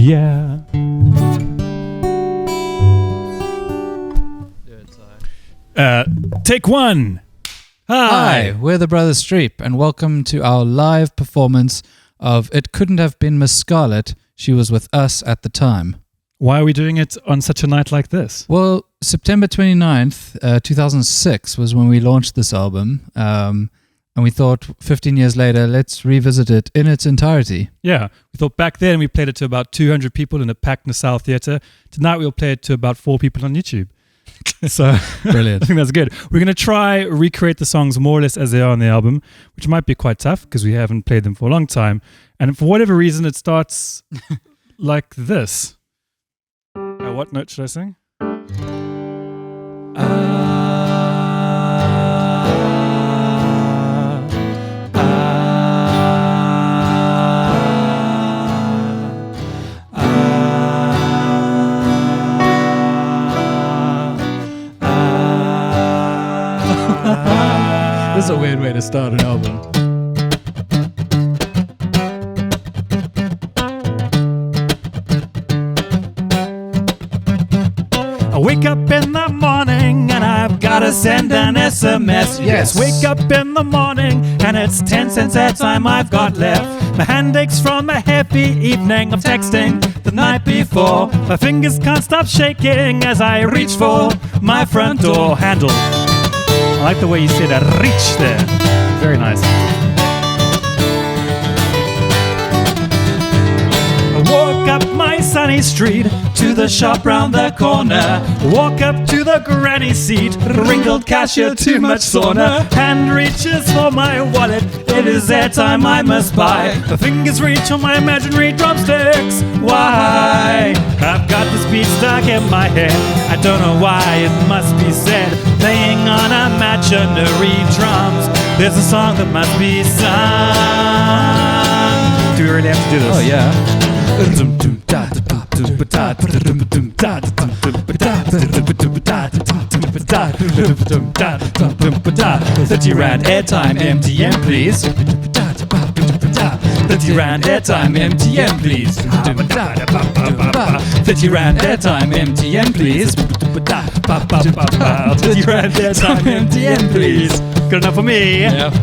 Yeah. Take one. Hi, we're the Brothers Streep, and welcome to our live performance of It Couldn't Have Been Miss Scarlett. She was with us at the time. Why are we doing it on such a night like this? Well, September 29th, 2006 was when we launched this album, and we thought 15 years later, let's revisit it in its entirety. Yeah, we thought back then we played it to about 200 people in a packed Nassau Theatre. Tonight we'll play it to about 4 people on YouTube. So Brilliant. I think that's good. We're going to try recreate the songs more or less as they are on the album, which might be quite tough because we haven't played them for a long time. And for whatever reason, it starts like this. What note should I sing? This is a weird way to start an album. I wake up in the morning and I've gotta send an SMS. Yes, wake up in the morning and it's 10 cents that time I've got left. My hand aches from a heavy evening of texting the night before. My fingers can't stop shaking as I reach for my front door handle. I like the way you say that, reach there. Very nice. I walk up my sunny street to the shop round the corner. Walk up to the granny seat, wrinkled cashier, too much sauna. Hand reaches for my wallet, it is airtime I must buy. The fingers reach on my imaginary drumsticks. Why? I've got this beat stuck in my head. I don't know why, it must be said. Playing on imaginary drums. There's a song that must be sung. Do we really have to do this? Oh, yeah. 30 rand airtime, MTN please. 30 rand airtime, MTN please. 30 rand airtime, MTN please. 30 rand airtime, MTN please. Good enough for me. Yeah. I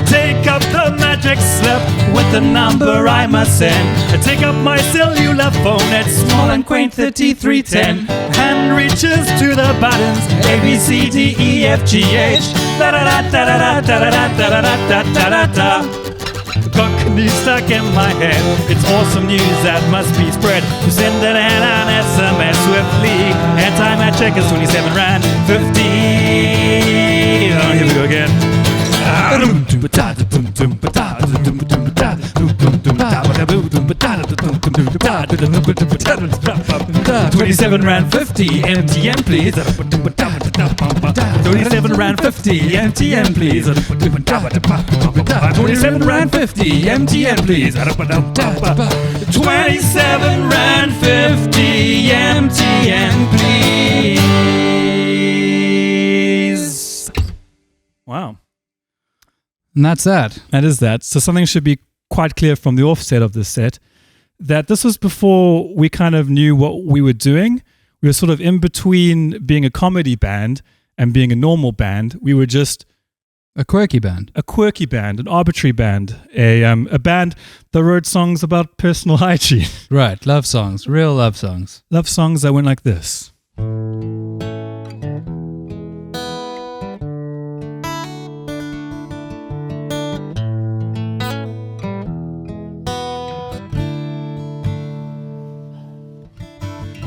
take up the magic slip with the number I must send. I take up my cellular phone, it's small and quaint 3310. Hand reaches to the buttons A, B, C, D, E, F, G, H. Da da da da da da da da da da da da da da. Got news stuck in my head. It's awesome news that must be spread. To send it in an SMS swiftly. Airtime at check is 27 rand 50. Oh, here we go again. 27 rand 50 MTN please. 27 rand 50 MTN please. 27 rand 50 MTN please. 27 rand 50 MTN please. Wow. And that's that. That is that. So something should be quite clear from the offset of this set, that this was before we kind of knew what we were doing. We were sort of in between being a comedy band and being a normal band. We were just A quirky band. a quirky band, an arbitrary band, a band that wrote songs about personal hygiene. Right, love songs, real love songs. Love songs that went like this.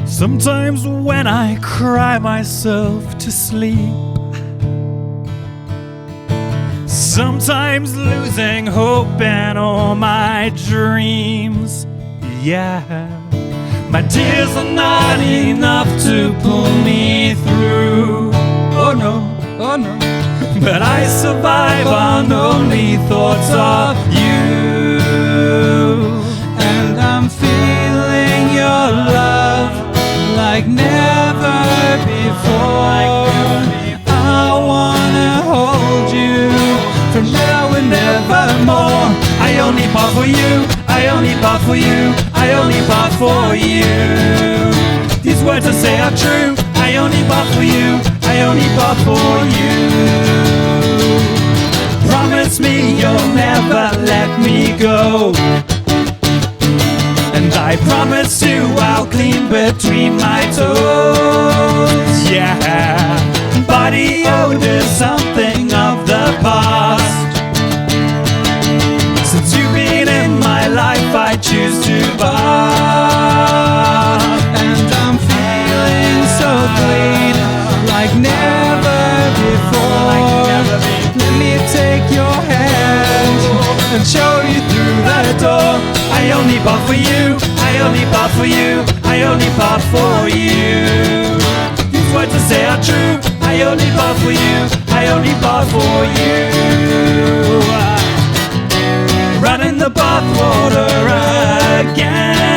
Sometimes when I cry myself to sleep, sometimes losing hope and all my dreams, yeah. My tears are not enough to pull me through, oh no, oh no. But I survive on only thoughts of you. And I'm feeling your love like never before. I wanna hold you from now and nevermore. I only bought for you, I only bought for you, I only bought for you. These words I say are true, I only bought for you, I only bought for you. Promise me you'll never let me go, and I promise you I'll clean between my toes. Yeah, body odor's something of the past. Since you've been in my life, I choose to bath. And I'm feeling so clean, like never before. Let me take your hand and show you through the door. I only bought for you, I only bought for you, I only bought for you. These words I say are true, I only bought for you, I only bought for you. Running the bathwater again,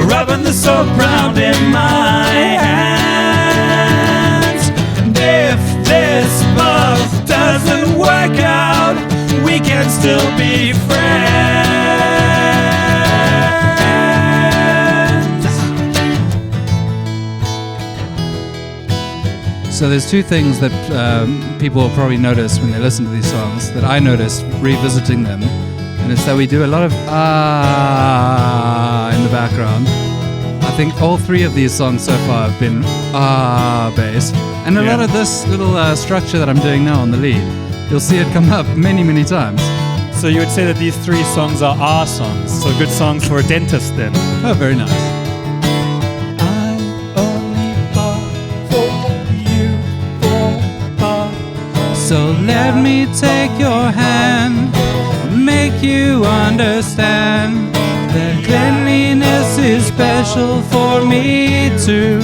rubbing the soap round in my hands. And if this bath doesn't work out, we can still be friends. So there's two things that people will probably notice when they listen to these songs that I noticed revisiting them, and it's that we do a lot of in the background. I think all three of these songs so far have been bass, and a lot of this little structure that I'm doing now on the lead. You'll see it come up many, many times. So you would say that these three songs are our songs, so good songs for a dentist then. Oh, very nice. So let me take your hand, make you understand that cleanliness is special for me too.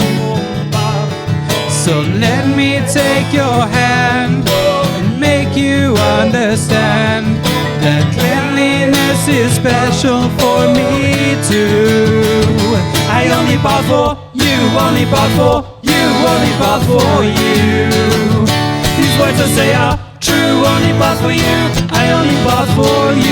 So let me take your hand and make you understand that cleanliness is special for me too. I only bought for you, only bought for you, only bought for you. These words I say are true, only bought for you, I only bought for you.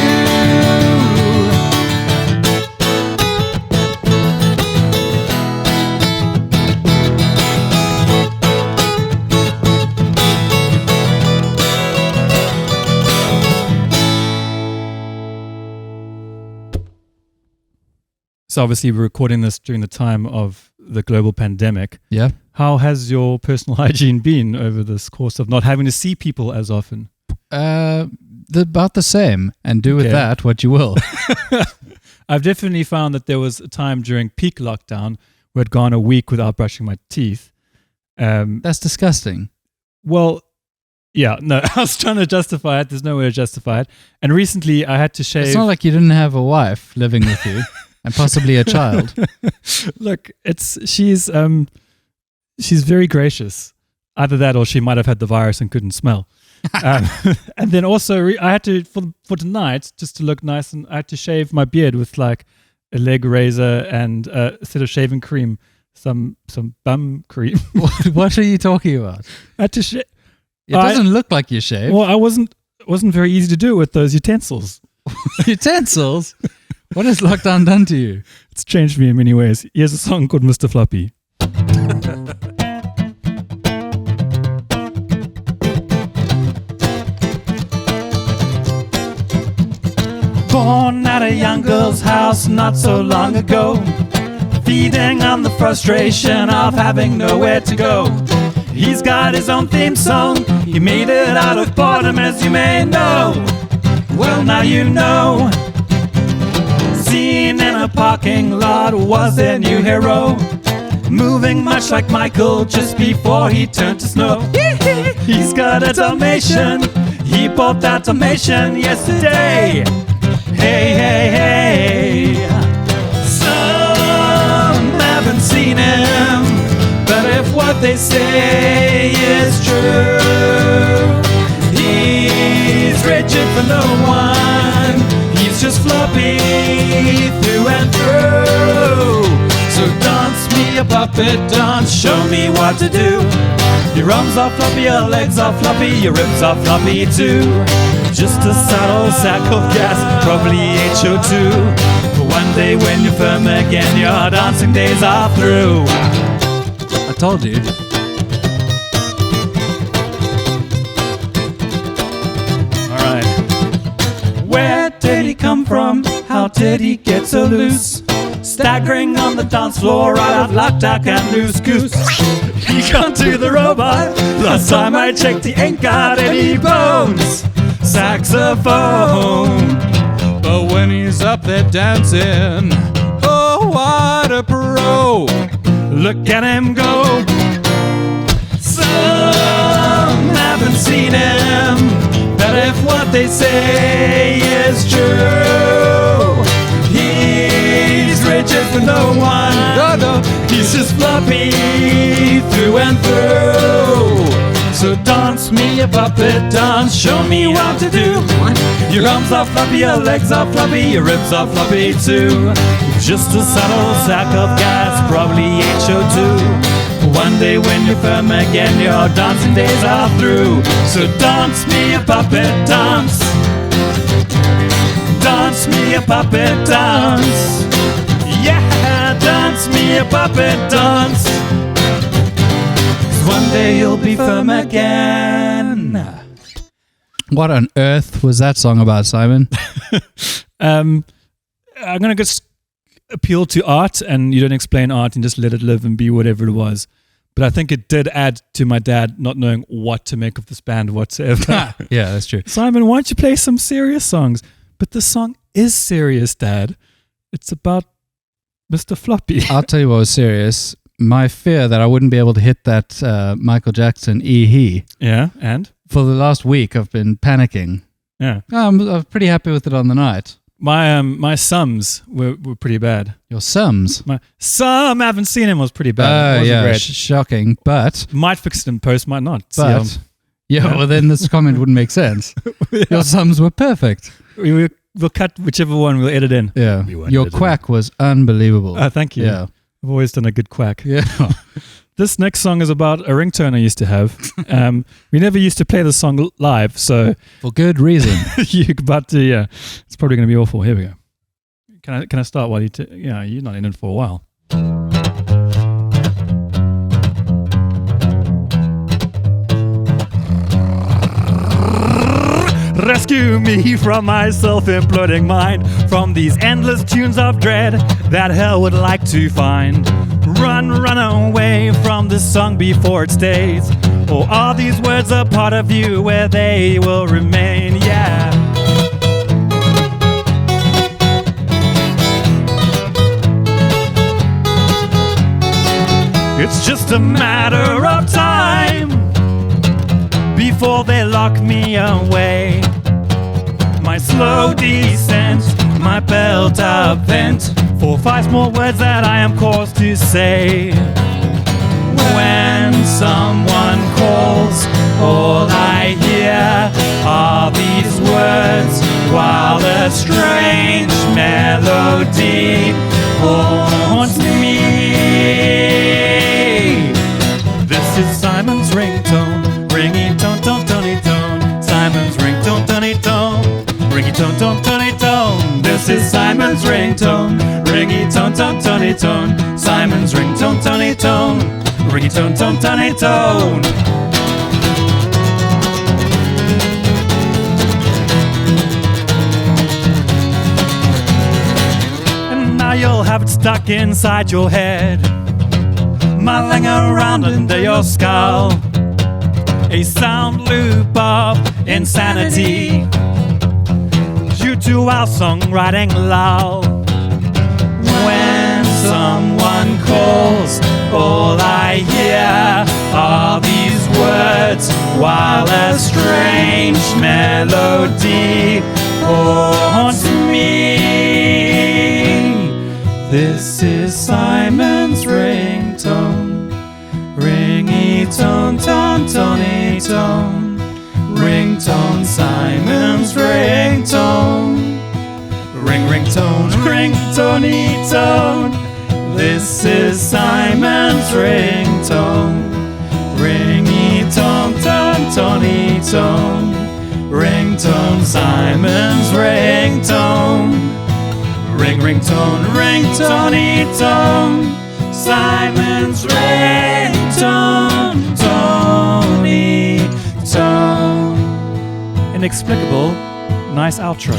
So obviously we're recording this during the time of the global pandemic. Yeah. How has your personal hygiene been over this course of not having to see people as often? About the same, and do with that what you will. I've definitely found that there was a time during peak lockdown where I'd gone a week without brushing my teeth. That's disgusting. Well, yeah, no, I was trying to justify it. There's no way to justify it. And recently I had to shave. It's not like you didn't have a wife living with you and possibly a child. Look, she's very gracious. Either that or she might have had the virus and couldn't smell. And then also I had to, for tonight, just to look nice, and I had to shave my beard with like a leg razor and instead of shaving cream, some bum cream. What are you talking about? I had to shave. It doesn't look like you shaved. Well, it wasn't very easy to do with those utensils. Utensils? What has lockdown done to you? It's changed me in many ways. Here's a song called Mr. Floppy. Born at a young girl's house not so long ago, feeding on the frustration of having nowhere to go. He's got his own theme song, he made it out of boredom, as you may know. Well, now you know. Seen in a parking lot was their new hero, moving much like Michael just before he turned to snow. He's got a Dalmatian, he bought that Dalmatian yesterday. Hey, hey, hey. Some haven't seen him, but if what they say is true, he's rigid for no one, he's just floppy through and through. So dance me a puppet dance, show me what to do. Your arms are floppy, your legs are floppy, your ribs are floppy too. Just a sad old sack of gas, probably HO2. But one day when you're firm again, your dancing days are through. I told you. Alright. Where did he come from? How did he get so loose? Staggering on the dance floor, right out locked, I can loose goose. He can't do the robot. Last time I checked, he ain't got any bones. Saxophone. But when he's up there dancing, oh, what a pro. Look at him go. Some haven't seen him, but if what they say is true, he's richer for no one. No. He's just floppy through and through. So dance me a puppet dance, show me what to do. Your arms are floppy, your legs are floppy, your ribs are floppy too. Just a subtle sack of gas, probably HO2. One day when you're firm again, your dancing days are through. So dance me a puppet dance. Dance me a puppet dance. Yeah, dance me a puppet dance. 'Cause one day you'll be firm again. What on earth was that song about, Simon? I'm going to just appeal to art, and you don't explain art and just let it live and be whatever it was. But I think it did add to my dad not knowing what to make of this band whatsoever. Yeah, that's true. Simon, why don't you play some serious songs? But the song is serious, Dad. It's about Mr. Floppy. I'll tell you what was serious. My fear that I wouldn't be able to hit that Michael Jackson he. Yeah, and? For the last week, I've been panicking. Yeah. I'm pretty happy with it on the night. My sums were pretty bad. Your sums? My sum, I haven't seen him, was pretty bad. Oh, Wasn't yeah, great. shocking. But Might fix it in post, might not. But well, then this comment wouldn't make sense. Yeah. Your sums were perfect. We'll cut whichever one we'll edit in. Yeah. We won't Your edit quack was unbelievable. Thank you. Yeah. I've always done a good quack. Yeah. This next song is about a ringtone I used to have. We never used to play the song live, so For good reason. yeah, it's probably going to be awful. Here we go. Can I start while you're not in it for a while. Rescue me from my self-imploding mind, from these endless tunes of dread that hell would like to find. Run away from this song before it stays. Or are these words a part of you where they will remain? Yeah. It's just a matter of time before they lock me away. My slow descent, my belt up vent for 5 small words that I am caused to say. When someone calls, all I hear are these words, while a strange melody haunts me. This is Simon's ringtone, ringy tone, tone, tony tone. Simon's ringtone, tony tone, ringy tone, tone, tony tone. This is Simon's ringtone, ringy tone, tone, tony tone. Simon's ringtone, tony tone, ringy tone, tone, tony tone. And now you'll have it stuck inside your head, muddling around under your skull, a sound loop of insanity due to our songwriting lull. When someone calls, all I hear are these words, while a strange melody haunts me. This is Simon's ringtone, ringy tone, tone, tony tone. Ringtone, Simon's ringtone. Ring, ringtone, ringtone, tone. This is Simon's ringtone, ringy ringtone, ringtone, Simon's ringtone. Ringtone, ringtone, Simon's ringtone, Tony, tone. Inexplicable, nice outro.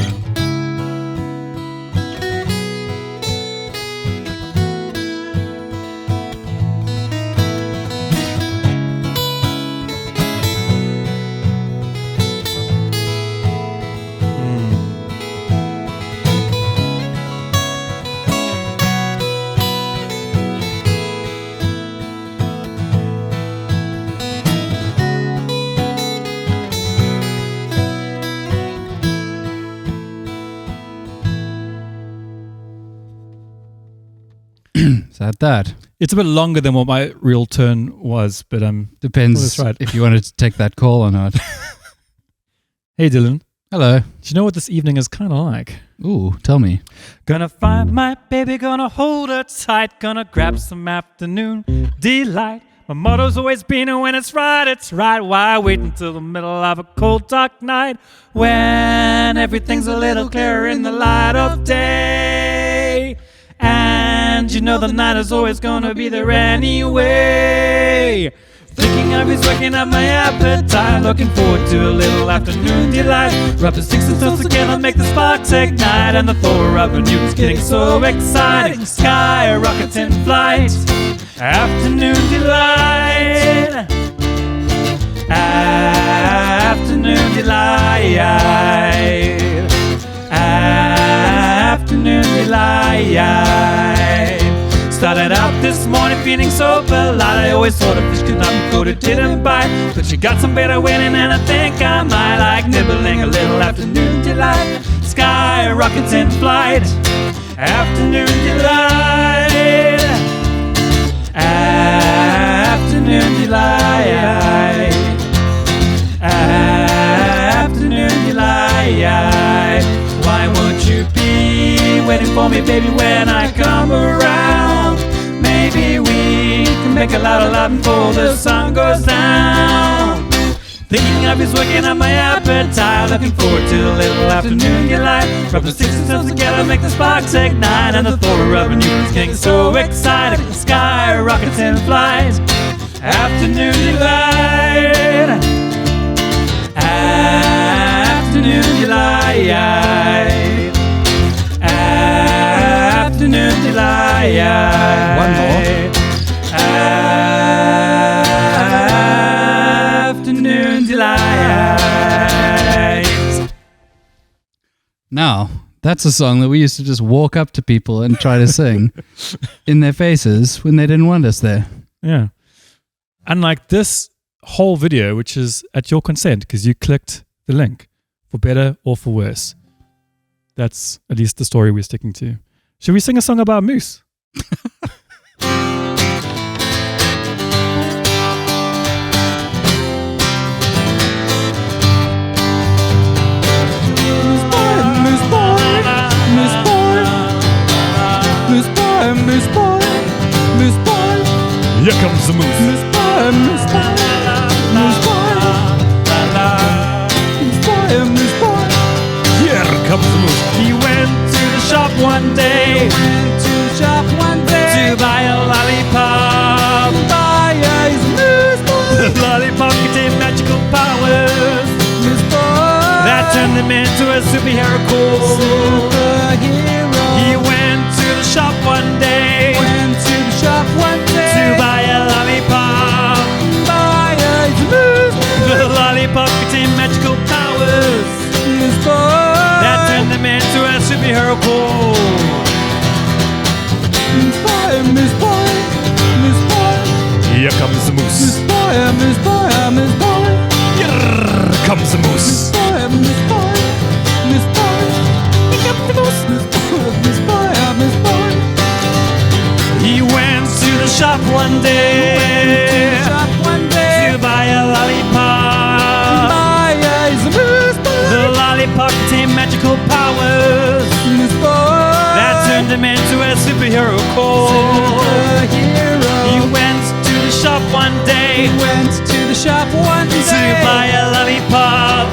Is that? It's a bit longer than what my real turn was, but Depends that's right. if you wanted to take that call or not. Hey Dylan, Hello. do you know what this evening is kind of like? Ooh, tell me. Gonna find my baby, gonna hold her tight, gonna grab some afternoon delight. My motto's always been when it's right. Why wait until the middle of a cold dark night when everything's a little clearer in the light of day? And you know the night is always gonna be there anyway. Thinking of he's waking up my appetite, looking forward to a little afternoon delight. Rub the sticks and stones together, make the sparks ignite, and the thought of a new is getting so exciting. Sky rockets in flight, afternoon delight, afternoon delight, afternoon delight. Started out this morning feeling so polite. I always thought a fish could not be caught, it didn't bite. But she got some better winning and I think I might like nibbling a little afternoon delight. Sky rockets in flight, afternoon delight, afternoon delight, afternoon delight. Why won't you be waiting for me, baby, when I come around? Maybe we can make a lot of love before the sun goes down. Thinking of his working on my appetite, looking forward to a little afternoon delight. Rub the sticks and stones together, make the sparks ignite, and the thought of rubbing you is getting so exciting. Sky rockets in flight, afternoon delight, afternoon delight, afternoon delight. One more. Afternoon delight. Now, that's a song that we used to just walk up to people and try to sing in their faces when they didn't want us there. Yeah. And like this whole video, which is at your consent because you clicked the link, for better or for worse. That's at least the story we're sticking to. Should we sing a song about moose? Here comes the moose. Moose boy, moose boy, moose boy, moose boy. Here comes the moose. He went to the shop one day. To buy a lollipop. The lollipop contained magical powers that turned him into a superhero. He went to the shop one day. To buy a lollipop. The lollipop contained magical powers that turned him into a superhero. Here comes the moose. Here comes the moose. He went to the shop one day to buy a lollipop. The lollipop contained magical powers that turned him into a superhero. He went to the shop one day. the shop one day to buy a lollipop.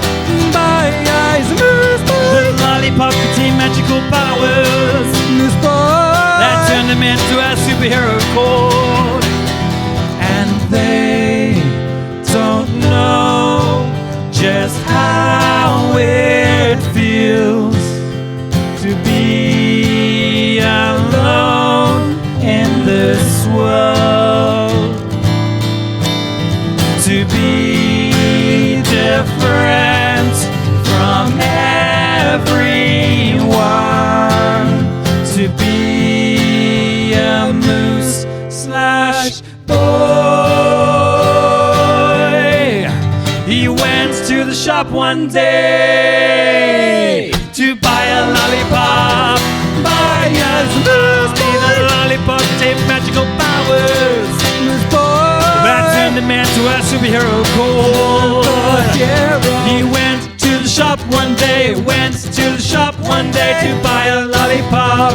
Buy eyes, moose boy. The lollipop contained magical powers Moose boy. that turned him into a superhero called. And they Don't know just how it feels to be alone in this world, to be different from everyone, to be a moose slash boy. He went to the shop one day to buy a lollipop. Buy us moose boy. The lollipop contained magical powers Moose boy. that turned the man to a superhero called. He went to the shop one day, went to the shop one day to buy a lollipop.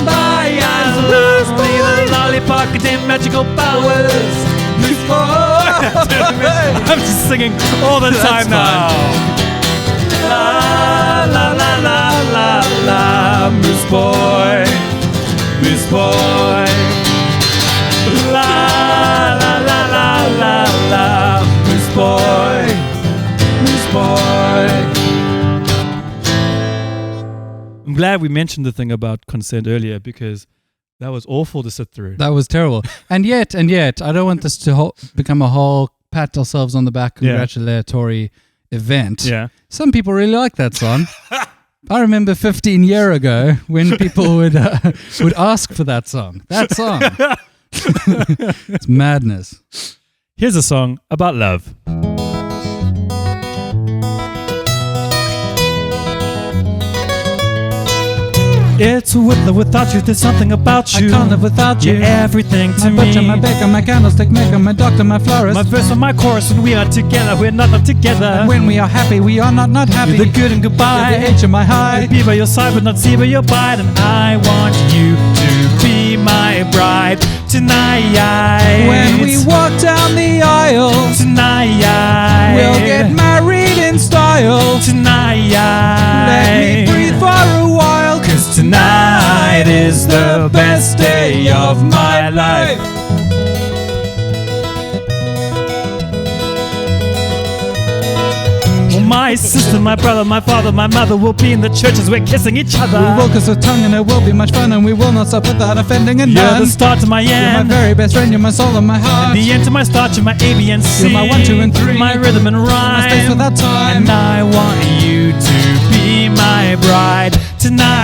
Buy us moose boy. The lollipop contained magical powers. Moose boy. I'm just singing all the time now. La la la la la la, moose boy, moose boy. La la la la la la, moose boy, moose boy. I'm glad we mentioned the thing about consent earlier because that was awful to sit through. That was terrible. And yet, I don't want this to become a whole pat ourselves on the back congratulatory event. Yeah. Some people really like that song. I remember 15 years ago when people would ask for that song. That song. It's madness. Here's a song about love. It's with or without you, there's something about you. I can't live without you. You're everything to My me. butcher, my baker, my candlestick maker, my doctor, my florist. My verse and my chorus, when we are together, we're not together. And when we are happy, we are not happy. You're the good and goodbye. You're the H and my high. Be by your side, but not see by your bride. And I want you to be my bride tonight. When we walk down the aisle tonight, we'll get married in style tonight. Let me breathe for a while, 'cause tonight is the best day of my life. Well, my sister, my brother, my father, my mother will be in the church as we're kissing each other. We will kiss our tongue and it will be much fun, and we will not stop without offending You're anyone. the start to my You're my end, very best friend, you're my soul and my heart. the end to my start, you're my A, B, and C. You're my 1, 2, and 3. My rhythm and rhyme. My space without time. And I want you to be my bride tonight.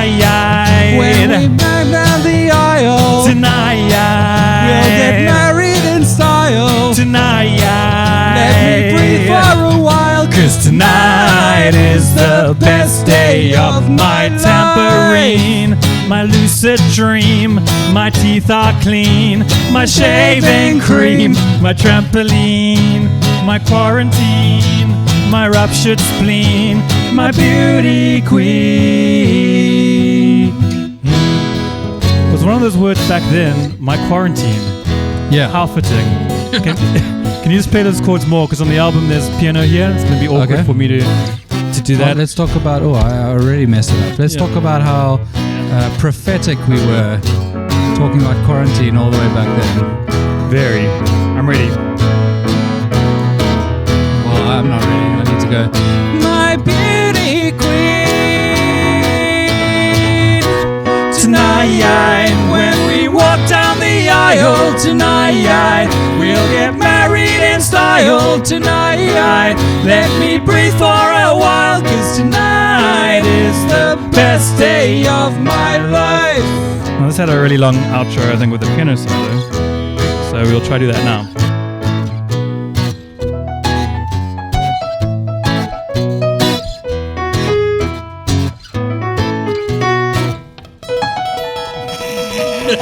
When we walk down the aisle tonight, we'll get married in style tonight. Let me breathe for a while, 'cause tonight is the best day of my tambourine. My lucid dream, my teeth are clean, my shaving cream, my trampoline, my quarantine, my ruptured spleen, my beauty queen. It was one of those words back then, my quarantine. Yeah. How fitting. Can you just play those chords more? Because on the album there's piano here. It's going to be awkward Okay. for me to do that. Well, let's talk about, I already messed it up. Let's talk about how prophetic we were talking about quarantine all the way back then. Very. I'm ready. Well, I'm not ready. I need to go. My beauty queen. Tonight, when we walk down the aisle, tonight, we'll get married in style. Tonight, let me breathe for a while, 'cause tonight is the best day of my life. Well, this had a really long outro, I think, with the piano solo. So we'll try to do that now.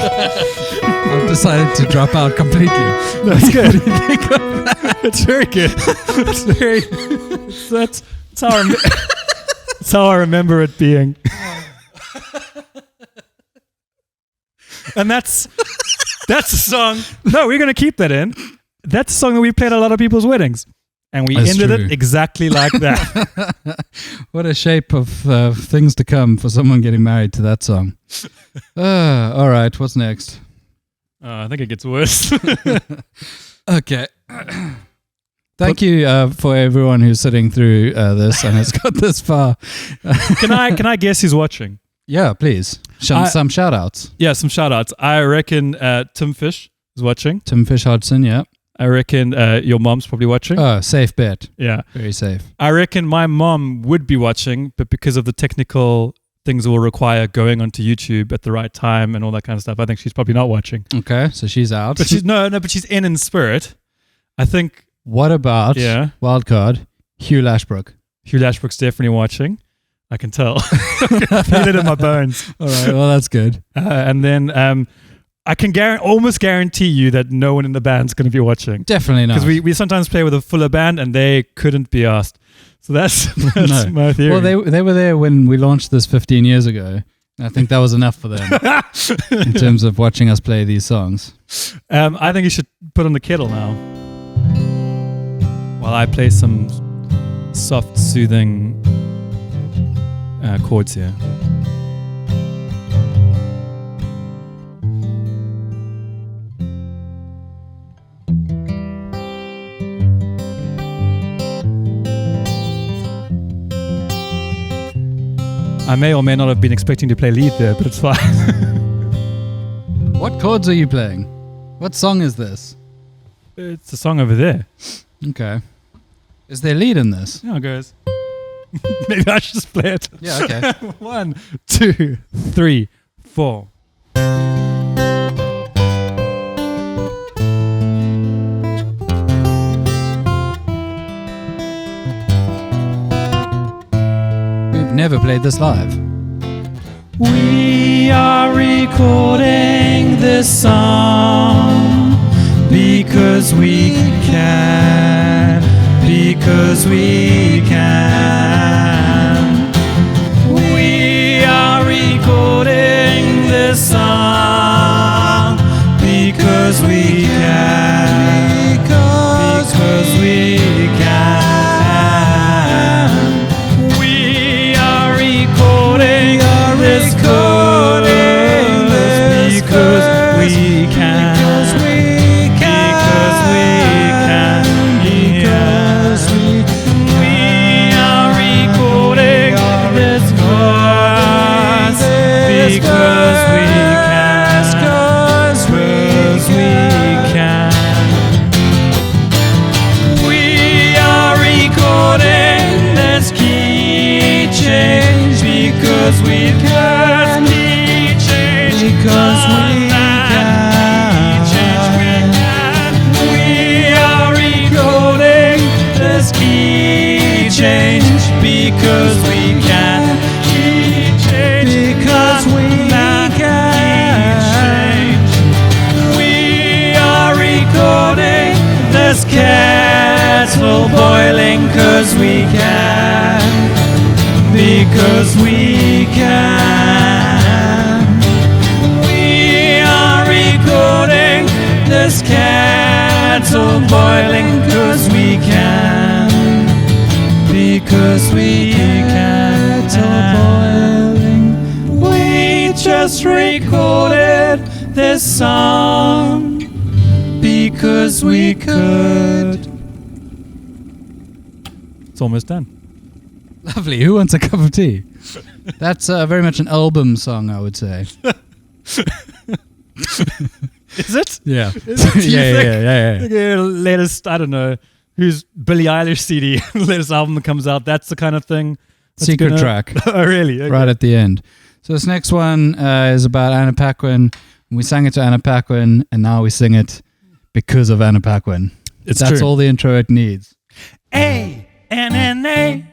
I've decided to drop out completely. That's good. It's very good. It's very. That's how that's how I remember it being. And that's the song. No, we're gonna keep that in. that's a song that we played at a lot of people's weddings. And we That's ended true. it exactly like that. What a shape of things to come for someone getting married to that song. All right, what's next? I think it gets worse. Okay. Thank you for everyone who's sitting through this and has got this far. Can I guess who's watching? Yeah, please. Some shout outs. Yeah, some shout outs. I reckon Tim Fish is watching. Tim Fish Hodgson, yeah. I reckon your mom's probably watching. Oh, safe bet. Yeah. Very safe. I reckon my mom would be watching, but because of the technical things it will require going onto YouTube at the right time and all that kind of stuff, I think she's probably not watching. Okay, so she's out. But she's but she's in spirit. I think. What about wildcard Hugh Lashbrook? Hugh Lashbrook's definitely watching. I can tell. I can feel it in my bones. All right, well that's good. And then I can almost guarantee you that no one in the band's going to be watching. Definitely not. Because we sometimes play with a fuller band and they couldn't be asked. So that's my theory. Well, they were there when we launched this 15 years ago. I think that was enough for them in terms of watching us play these songs. I think you should put on the kettle now. While I play some soft, soothing chords here. I may or may not have been expecting to play lead there, but it's fine. What chords are you playing? What song is this? It's a song over there. Okay. Is there lead in this? Yeah, it goes. Maybe I should just play it. Yeah, okay. 1, 2, 3, 4. We've never played this live. We are recording this song because we can, because we can. We are recording this song because we can, because we can. We are recording this chorus because we can. Because we can key change, because we can. We are recording this key change because we can key change, because we can. We are recording this kettle boiling because we can. Because we can. We are recording this kettle boiling because we can. Because we can. Kettle boiling. We just recorded this song because we could. It's almost done. Lovely. Who wants a cup of tea? That's very much an album song, I would say. Is it? Yeah. Is it? Yeah. Okay, latest, I don't know, who's Billie Eilish CD, latest album that comes out, that's the kind of thing. Secret track. Oh, really? Okay. Right at the end. So this next one is about Anna Paquin. We sang it to Anna Paquin, and now we sing it because of Anna Paquin. That's true. all the intro it needs. A-N-N-A,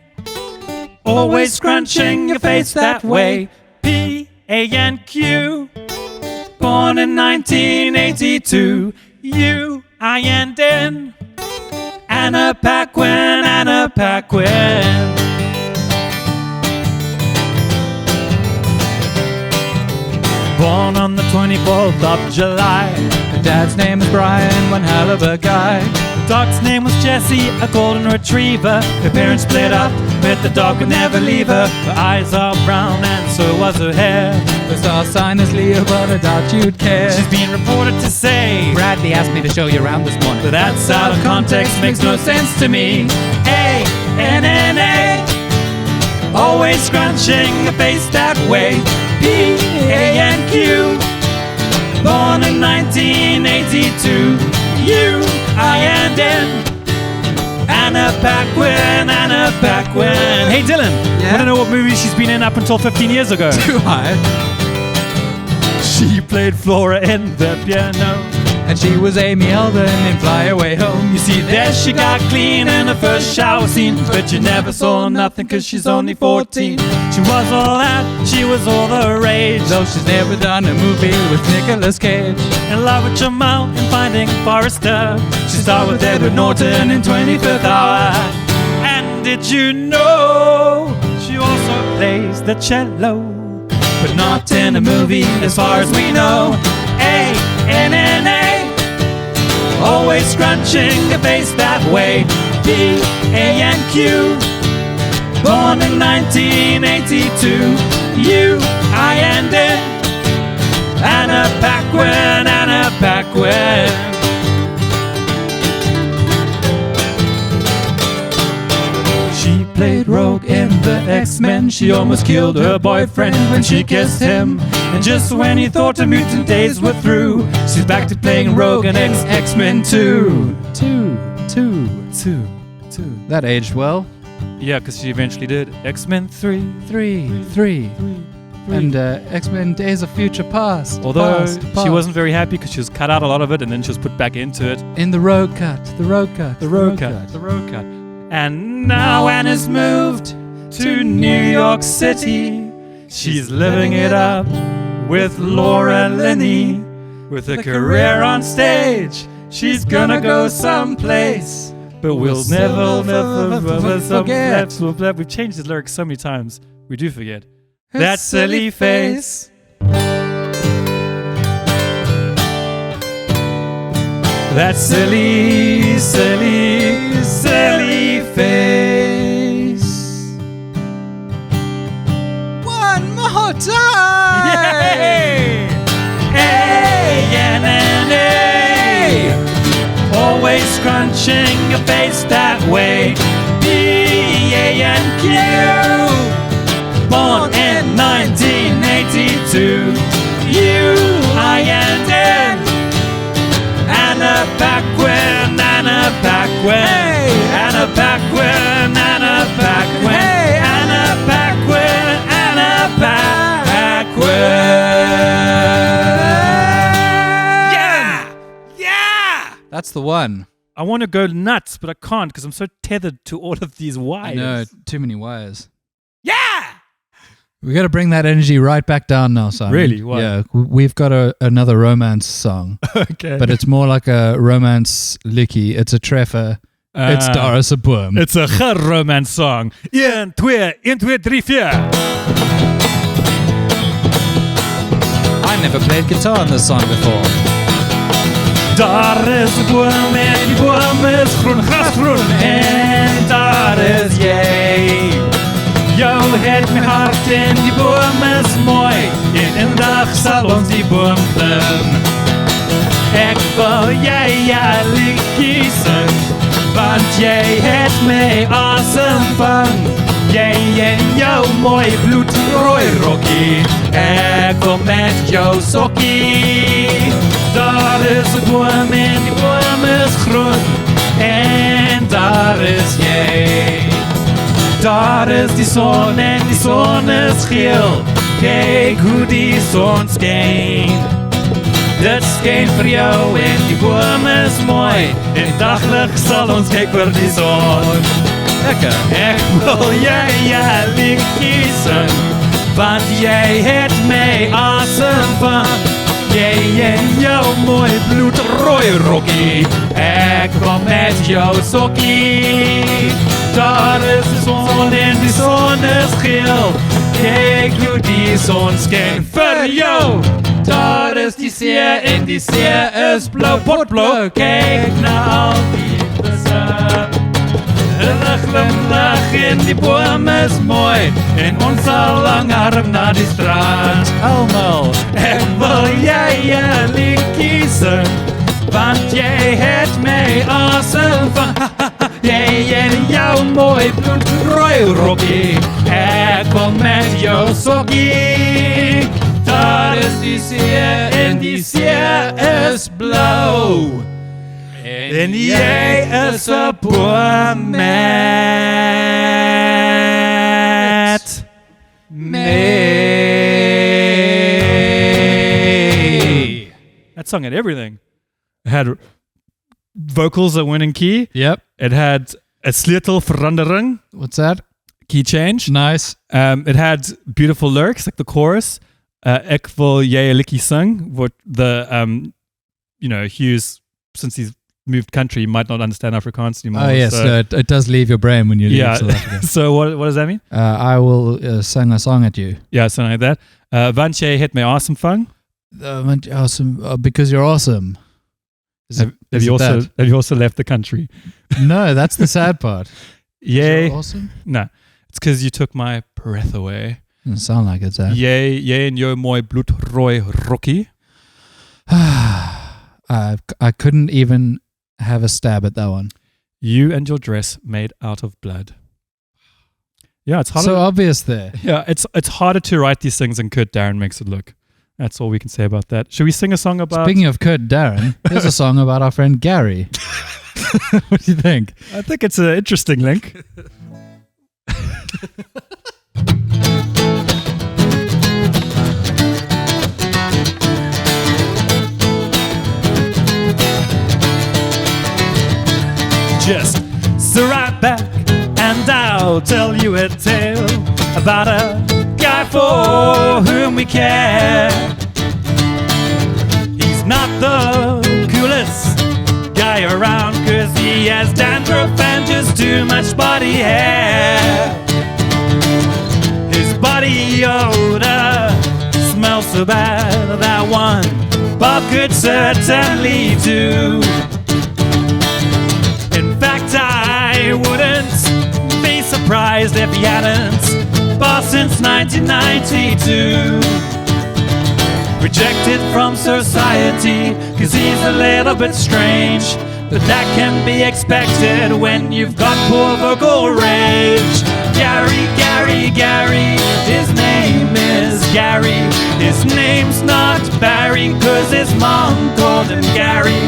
always scrunching your face that way. P-A-N-Q, born in 1982. U-I-N-D-N, Anna Paquin, Anna Paquin. Born born on the 24th of July. Her dad's name is Brian, one hell of a guy. The dog's name was Jessie, a golden retriever. Her parents split up, but the dog would never leave her. Her eyes are brown and so was her hair. The star sign is Leo, but I doubt you'd care. She's been reported to say, Bradley asked me to show you around this morning. but that's out of context, makes no sense to me. A-N-N-A, always scrunching a face that way. P-A-N-Q, born in 1982. U-I-N-N, Anna Paquin, Anna Paquin. Hey Dylan, Yeah? want to know what movie she's been in up until 15 years ago? Too high. She played Flora in The Piano. And she was Amy Eldon in Fly Away Home. You see, there she got clean in her first shower scene, but you never saw nothing cause she's only 14. She was all that, she was all the rage. Though she's never done a movie with Nicolas Cage. In love with Jamal and Finding Forrester. She starred with Edward Norton in 25th Hour. And did you know she also plays the cello, but not in a movie as far as we know. A-N-N-A, always scrunching a face that way. P-A-N-Q, born in 1982. U-I-N-N, Anna Paquin, Anna Paquin. She played Rogue in the X-Men. She almost killed her boyfriend when she kissed him. And just when he thought her mutant days were through, she's back to playing Rogue in X-Men 2. That aged well. Yeah, because she eventually did X-Men 3. Three. And X-Men Days of Future Past. Although Past. she wasn't very happy because she was cut out a lot of it and then she was put back into it. In the road cut. The road cut. And now Anna's moved to New York City. She's living it up with Laura Linney. With a career on stage, she's gonna go someplace. But we'll never forget. We've changed the lyrics so many times, we do forget. That silly face. That silly, silly, silly face. One more time! Yay! A-N-N-A, always scrunching a face that way. B-A-N-Q, born in 1982. U-I-N-N, Anna Paquin, Anna Paquin. Hey! Anna Paquin, Anna Paquin. Hey! Anna Paquin, Anna Paquin. Yeah! That's the one. I want to go nuts, but I can't because I'm so tethered to all of these wires. I know, too many wires. Yeah! We got to bring that energy right back down now, Simon. Really? Why? Yeah, we've got another romance song, Okay. but it's more like a romance licky. It's a treffer. It's Doris a Boom. It's a romance song. 1, 2, 1, 2, 3, 4. I never played guitar on this song before. Daar is de boom en die boom is groen, grasgroen. En daar is jij. Jou het mijn hart en die boom is mooi. En een dag zal ons die boom klim. Ik wil jij ja liedjes zingen, want jij het mij asem vang. Jij en jouw mooi bloedrooi rokkie. Ik wil met jou sokkie. Daar is een boom en die boom is groen. En daar is jij. Daar is die zon en die zon is geel. Kijk hoe die zon schijnt. Dit schijnt voor jou en die boom is mooi. En dagelijks zal ons kijken voor die zon. Lekker. Ik wil jij ja liedjes zingen, want jij het mij asem van. Jij en jouw mooi bloedrooi rokkie. Ik kom met jou sokkie. Daar is de zon en die zon is geel. Kijk hoe die zon schijnt voor jou. Daar is die see en die see is blou, potblou. Kyk na al die visse. Hulle glimlag en die boom is mooi en ons sal langarm na die strand. Almal, ek wil jy 'n liedjie sing, want jy het my awesome van. Jy en jou mooi bloedrooi rokkie, ek kom met jou sokkie. Daar is die see en die see is blou. En jy is 'n boommet mee. That song had everything. It had vocals that went in key. Yep. It had a sleutelverandering. What's that? Key change. Nice. It had beautiful lyrics, like the chorus. Ek wil jy 'n liedjie sing. What the Hughes, since he's moved country, you might not understand Afrikaans anymore. Oh yes, so it does leave your brain when you leave South Africa. So what does that mean? I will sing a song at you. Yeah, something like that. Want jy het my awesome fun? Awesome, because you're awesome. Have you also left the country? No, that's the sad part. Yay. Awesome? No, it's because you took my breath away. Doesn't sound like it's that. Jy en jou mooi bloedrooi rokkie. I couldn't even have a stab at that one. You and your dress made out of blood. Yeah, it's harder. So obvious there. Yeah, it's harder to write these things than Kurt Darren makes it look. That's all we can say about that. Should we sing a song about... Speaking of Kurt Darren, here's a song about our friend Gary. What do you think? I think it's an interesting link. Just sit right back and I'll tell you a tale about a guy for whom we care. He's not the coolest guy around, 'cause he has dandruff and just too much body hair. His body odor smells so bad that one Bob could certainly do. In fact, I wouldn't be surprised if he hadn't bossed since 1992. Rejected from society, 'cause he's a little bit strange, but that can be expected when you've got poor vocal range. Gary, Gary, Gary, his name is Gary. His name's not Barry, 'cause his mom called him Gary.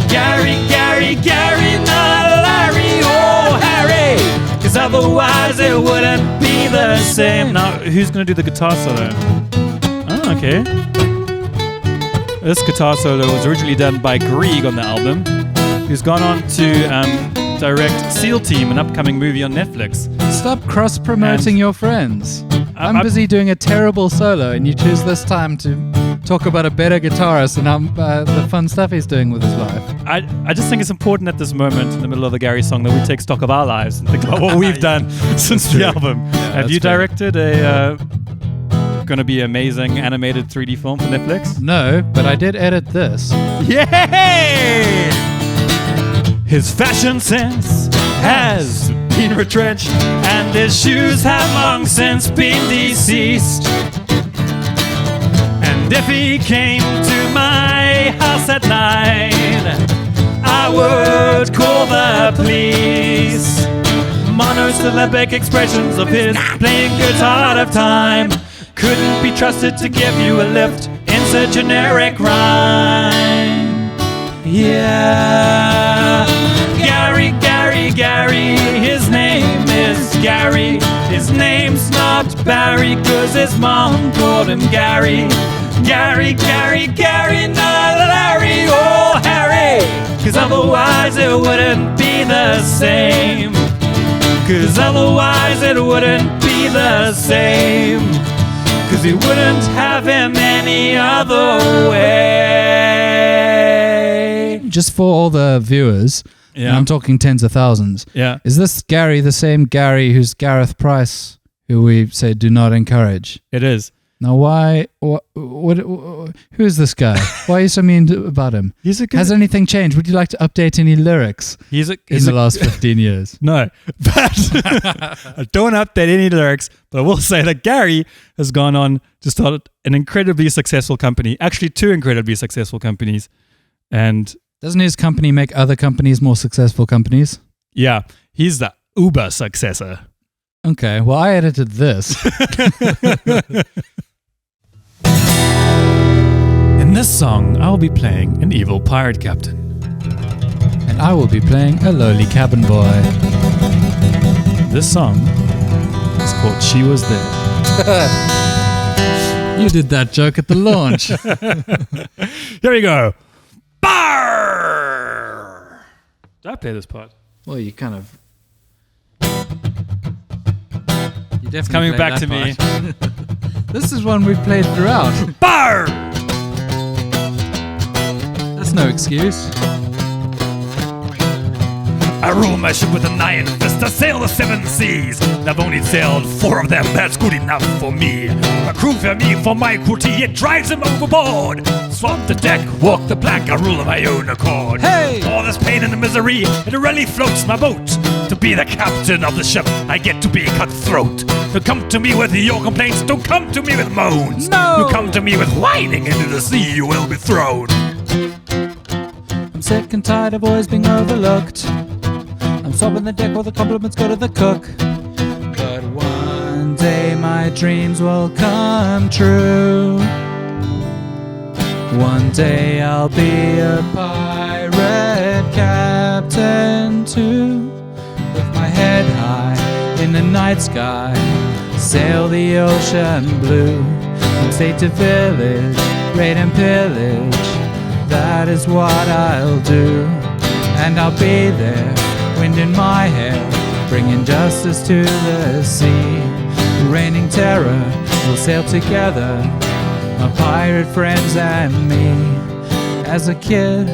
Gary, Gary, Gary, not Larry or Harry, 'cause otherwise it wouldn't be the same. Now, who's going to do the guitar solo? Oh, okay. This guitar solo was originally done by Grieg on the album, who's gone on to direct SEAL Team, an upcoming movie on Netflix. Stop cross-promoting your friends. I'm busy doing a terrible solo, and you choose this time to talk about a better guitarist and the fun stuff he's doing with his life. I just think it's important at this moment in the middle of the Gary song that we take stock of our lives and think about what we've done since the album. Yeah, Have you directed a going to be amazing animated 3D film for Netflix? No, but I did edit this. Yay! His fashion sense has been retrenched, and his shoes have long since been deceased. And if he came to my house at night, I would call the police. Monosyllabic expressions of his playing guitar out of time couldn't be trusted to give you a lift. Insert generic rhyme. Yeah. Gary, Gary, Gary, his name is Gary. His name's not Barry, 'cause his mom called him Gary. Gary, Gary, Gary, not Larry or Harry, 'cause otherwise it wouldn't be the same. 'Cause otherwise it wouldn't be the same. 'Cause he wouldn't have him any other way. Just for all the viewers, and I'm talking tens of thousands. Yeah. Is this Gary the same Gary who's Gareth Price, who we say do not encourage? It is. Now, why? What? Who is this guy? Why are you so mean about him? He's a good... Has anything changed? Would you like to update any lyrics in the last 15 years? No, but I don't update any lyrics, but I will say that Gary has gone on to start an incredibly successful company. Actually, 2 incredibly successful companies. And doesn't his company make other companies more successful companies? Yeah, he's the Uber successor. Okay, well, I edited this. In this song, I will be playing an evil pirate captain. And I will be playing a lowly cabin boy. This song is called She Was There. You did that joke at the launch. Here we go. Barr! Did I play this part? Well, you kind of... You definitely It's coming played back that to me. This is one we've played throughout. Barr! That's no excuse. I rule my ship with an iron fist. I sail the 7 seas. I've only sailed 4 of them. That's good enough for me. A crew for me, for my crewty, it drives them overboard. Swamp the deck, walk the plank. I rule of my own accord. Hey! All this pain and the misery, it really floats my boat. To be the captain of the ship, I get to be cutthroat. Don't come to me with your complaints. Don't come to me with moans. No! You come to me with whining. Into the sea you will be thrown. I'm sick and tired of always being overlooked. I'm swapping the deck while the compliments go to the cook. But one day my dreams will come true. One day I'll be a pirate captain too. With my head high in the night sky, sail the ocean blue. From state to village, raid and pillage. That is what I'll do. And I'll be there, wind in my hair, bringing justice to the sea. Raining terror, we'll sail together, my pirate friends and me. As a kid,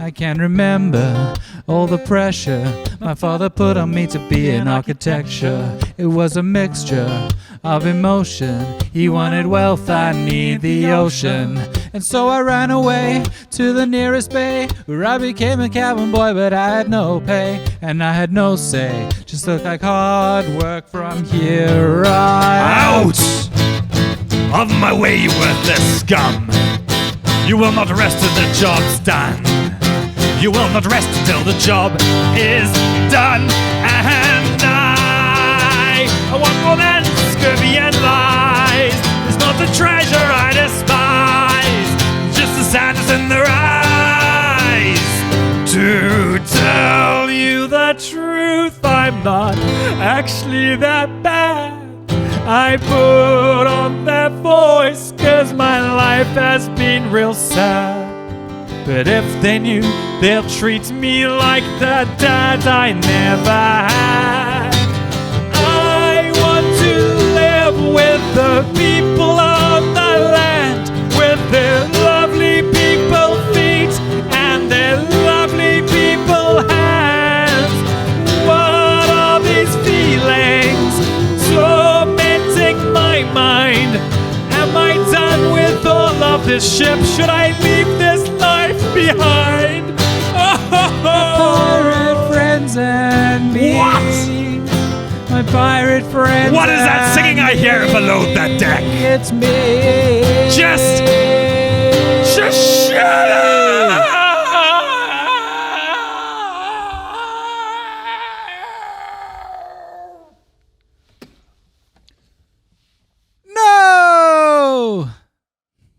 I can remember all the pressure my father put on me to be in architecture. It was a mixture of emotion. He wanted wealth, I need the ocean. And so I ran away to the nearest bay, where I became a cabin boy, but I had no pay and I had no say. Just looked like hard work from here Out of my way, you worthless scum. You will not rest till the job's done. You will not rest until the job is done. And I want more than scurvy and lies. It's not the treasure I despise, just the sadness in their eyes. To tell you the truth, I'm not actually that bad. I put on that voice 'cause my life has been real sad. But if they knew, they'll treat me like the dad I never had. I want to live with the people of the land, with their lovely people feet and their lovely people hands. What are these feelings tormenting my mind? Am I done with all of this ship? Should I leave this life behind? Oh, pirate friends and me. What? My pirate friends. What is that singing I hear below that deck? It's me. Just shut up! No!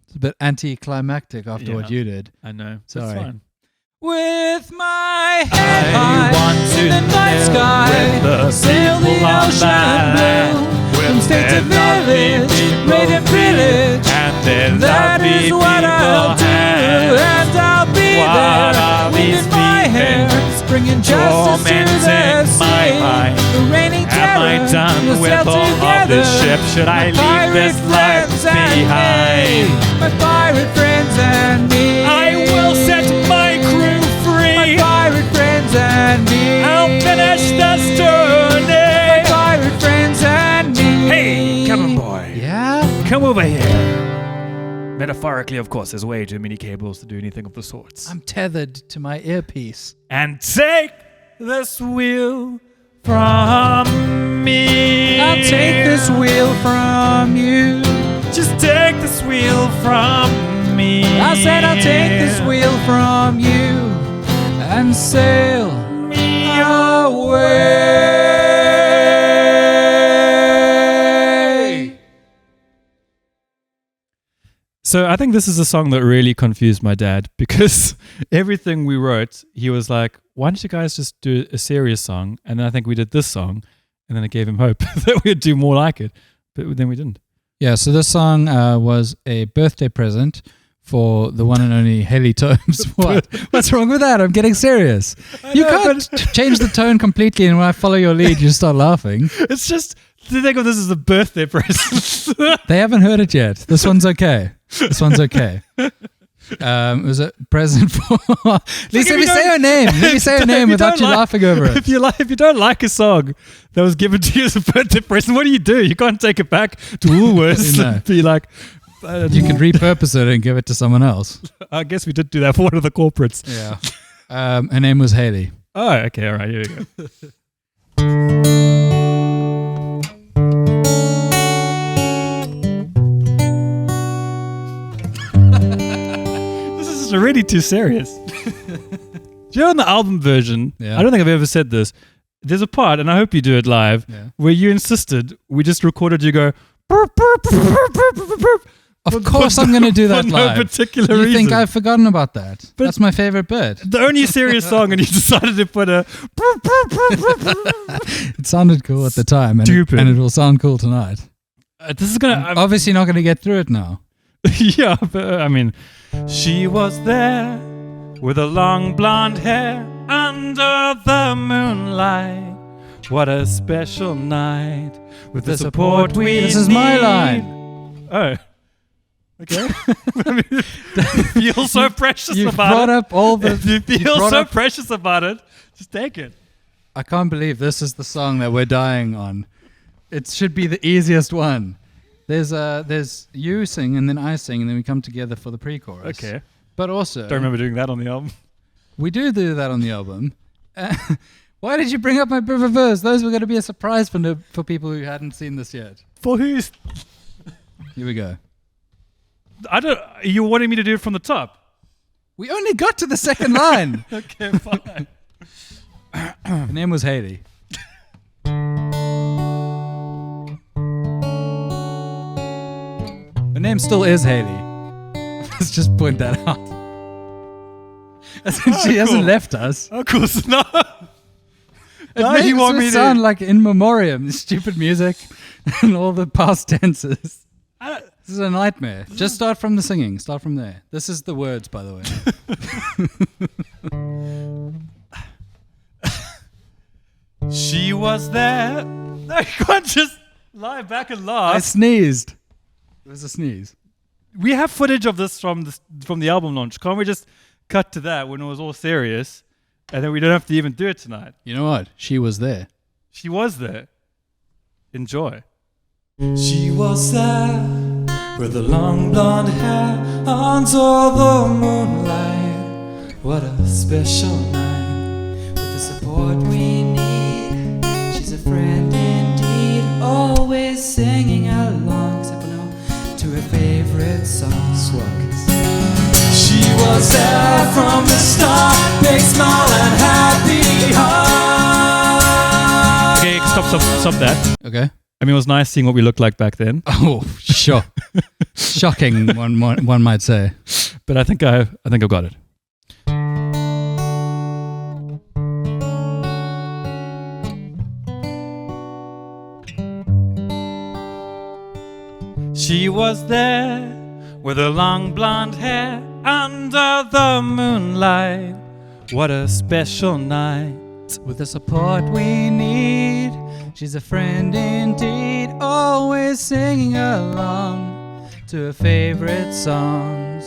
It's a bit anticlimactic after what you did. I know. Sorry. That's fine. With my head high want to in the night live sky, with the sail the people on ocean land, blue, with from state to their lovely village, people raid and pillage. and their That lovely is what I'll do, people and I'll be What there, are wind these in my hair, feelings bringing justice to the tormenting my sea. mind? The raining terror, Am I done we'll with sail all of together. this ship? Should I My leave this pirate life friends and behind? me. My pirate friends and me. I will set my crew free. My pirate friends and me. I'll finish this journey. My pirate friends and me. Hey, cabin boy. Yeah? come over here. Metaphorically, of course, there's way too many cables to do anything of the sorts. I'm tethered to my earpiece. And take this wheel from me. I'll take this wheel from you. Just take this wheel from me. I said I'll take this wheel from you and sail me away. So I think this is a song that really confused my dad because everything we wrote, he was like, why don't you guys just do a serious song? And then I think we did this song, and then it gave him hope that we'd do more like it. But then we didn't. Yeah, so this song was a birthday present for the one and only Haley Tomes. What? What's wrong with that? I'm getting serious. You can't change the tone completely, and when I follow your lead, you start laughing. It's just to think of this as a birthday present. They haven't heard it yet. This one's okay. This one's okay. It was a present for... At least let me say her name. Let me say her name without you laughing over it. If you don't like a song that was given to you as a birthday present, what do? You can't take it back to Woolworths No. and be like... You can repurpose it and give it to someone else. I guess we did do that for one of the corporates. Yeah. Her name was Haley. Oh, okay. All right. Here we go. This is already too serious. Do you know on the album version, Yeah. I don't think I've ever said this, there's a part, and I hope you do it live, Yeah. where you insisted we just recorded you go burp, burp, burp, burp, burp, burp, burp. Of course I'm going to do that for live. no particular You reason. think I've forgotten about that? But That's my favorite bit. the only serious song, and you decided to put a burp, burp, burp, burp, burp. It sounded cool at the time, and Stupid. and it will sound cool tonight. This is gonna I'm obviously not going to get through it now. yeah, but I mean, she was there with a long blonde hair under the moonlight. What a special night with the support we This is my line. Oh, okay. I mean, you feel so precious You've about brought it. up all the... If you feel brought so up- precious about it, just take it. I can't believe this is the song that we're dying on. It should be the easiest one. There's you sing and then I sing and then we come together for the pre-chorus. Okay. But also, Don't remember doing that on the album. we do that on the album. Why did you bring up my verse? Those were going to be a surprise for people who hadn't seen this yet. For who's? Here we go. I don't. You wanting me to do it from the top? We only got to the second line. Okay, fine. Her name was Haley. Her name still is Haley. Let's just point that out. As in she hasn't cool. left us. Of course not. It Now makes you want it me to sound like in memoriam, this stupid music and all the past tenses. This is a nightmare. Just start from the singing. Start from there. This is the words, by the way. She was there. No, you can't just lie back and I laugh. sneezed. It was a sneeze. We have footage of this from the album launch. Can't we just cut to that when it was all serious, and then we don't have to even do it tonight? You know what? She was there. She was there. Enjoy. She was there with the long blonde hair under the moonlight. What a special night with the support we need. She's a friend indeed, always singing along, except for now, to her favorite songs. She was there from the start, big smile and happy heart. Okay, stop that. Okay. I mean, it was nice seeing what we looked like back then, Oh, sure. Shocking, one might say. but I think I've got it. She was there with her long blonde hair under the moonlight. What a special night. With the support we need, she's a friend indeed, always singing along to her favorite songs.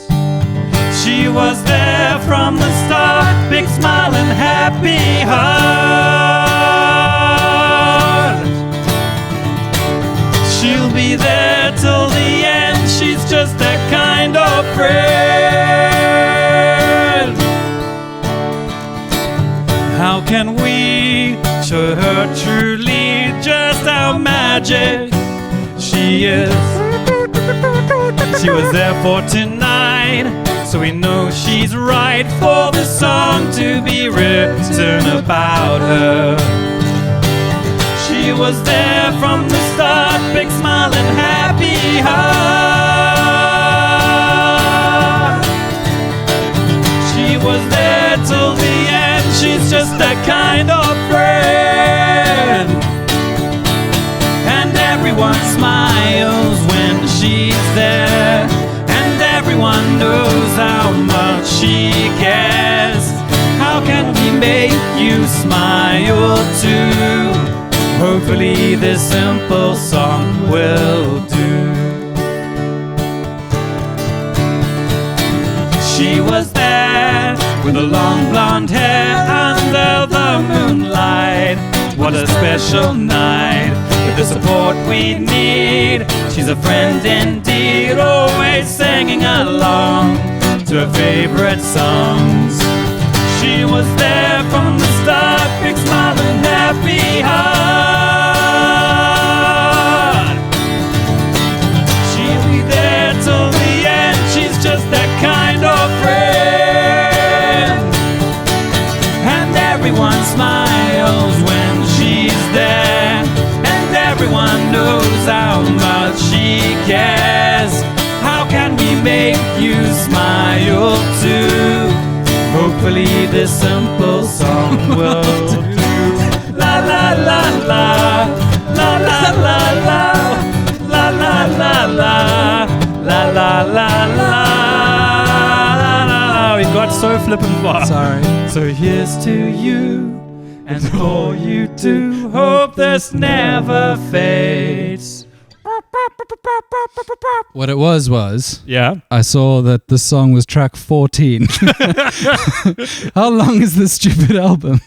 She was there from the start, big smile and happy heart. She'll be there till the end. she's just that kind of friend. How can we show her truly just how magic she is? She was there for tonight, so we know she's right for the song to be written about her. She was there from the start, big smile and happy heart. She was there till the end, she's just that kind of friend. And everyone smiles when she's there, and everyone knows how much she cares. How can we make you smile too? Hopefully this simple song will do. She was there with the long blonde hair under the moonlight. What a special night, with the support we need. She's a friend indeed, always singing along to her favorite songs. She was there from the start, big smile and happy heart. She'll be there till the end, she's just that kind of friend. And everyone smiles when she's there, and everyone knows how much she cares. How can we make you smile too? Hopefully this simple song will do. La la la la, la la la la, la la la la, la la la la. We got so flippin' far. Sorry. So here's to you and all you do. Hope this never fades. What it was Yeah. I saw that the song was track 14. How long is this stupid album?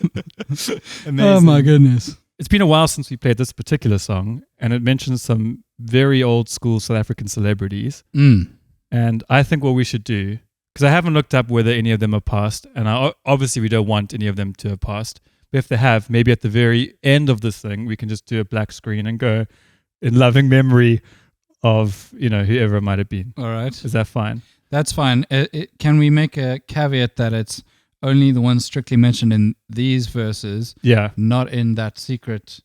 Amazing. Oh my goodness. It's been a while since we played this particular song, and it mentions some very old school South African celebrities. And I think what we should do, because I haven't looked up whether any of them are passed, and obviously we don't want any of them to have passed. But if they have, maybe at the very end of this thing, we can just do a black screen and go in loving memory of, whoever it might have been. All right. Is that fine? That's fine. Can we make a caveat that it's only the ones strictly mentioned in these verses, Yeah. not in that secret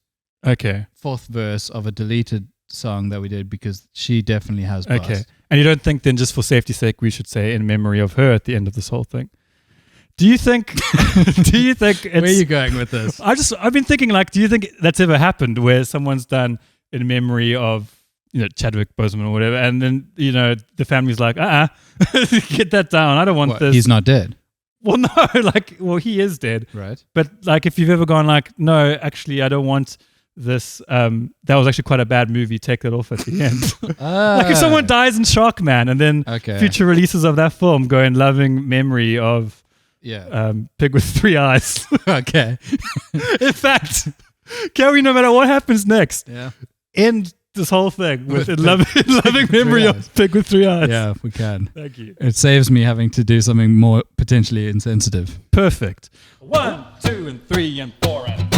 Okay. fourth verse of a deleted song that we did, because she definitely has passed. Okay. And you don't think then, just for safety's sake, we should say in memory of her at the end of this whole thing? Do you think it's... Where are you going with this? I've been thinking, do you think that's ever happened where someone's done in memory of, Chadwick Boseman or whatever, and then, the family's like, get that down. I don't want this. He's not dead. Well, no, he is dead. Right. But if you've ever gone no, actually, I don't want this, that was actually quite a bad movie, take that off at the end. If someone dies in Sharkman and then future releases of that film go in loving memory of Pig with 3 eyes. Okay. In fact, can we, no matter what happens next, end this whole thing with in loving memory of Pig with 3 eyes? Yeah, we can. Thank you. It saves me having to do something more potentially insensitive. Perfect. 1, 2, and 3, and 4, and...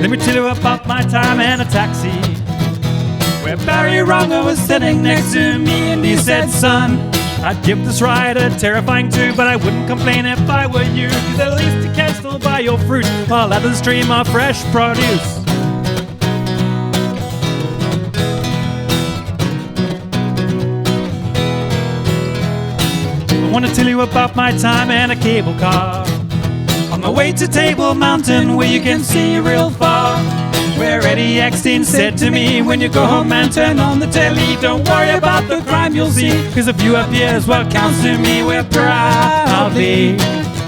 Let me tell you about my time in a taxi, where Barry Ronger was sitting next to me, and he said, son, I'd give this ride a terrifying too, but I wouldn't complain if I were you, because at least you can still buy your fruit while others stream our fresh produce. I want to tell you about my time in a cable car, on my way to Table Mountain, where you can see real far, where Eddie Eckstein said to me, when you go home and turn on the telly, don't worry about the crime you'll see, because if you appears what counts to me. We're proudly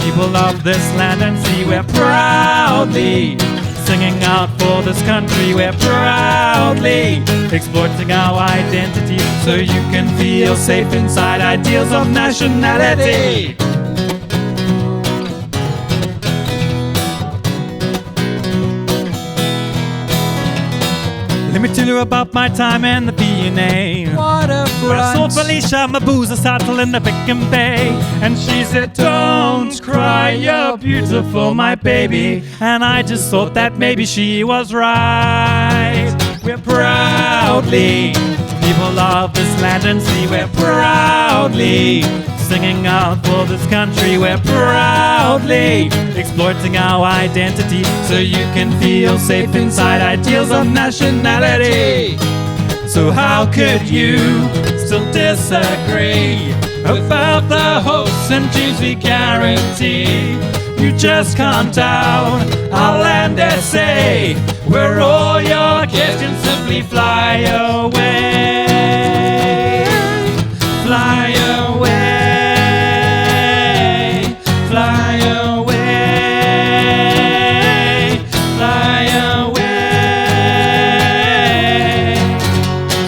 people of this land and sea. We're proudly singing out for this country. We're proudly exploiting our identity, so you can feel safe inside ideals of nationality. Let me tell you about my time in the P&A. When I saw Felicia, my boozer saddle in the Pick and Pay, and she said, "Don't cry, you're beautiful, my baby." And I just thought that maybe she was right. We're proudly people of this land and sea. We're proudly singing out for this country. We're proudly exploiting our identity so you can feel safe inside ideals of nationality. So how could you still disagree about the hopes and dreams we guarantee? You just can't down our land and say where all your kids can simply fly away. Fly away. Fly away. Fly away.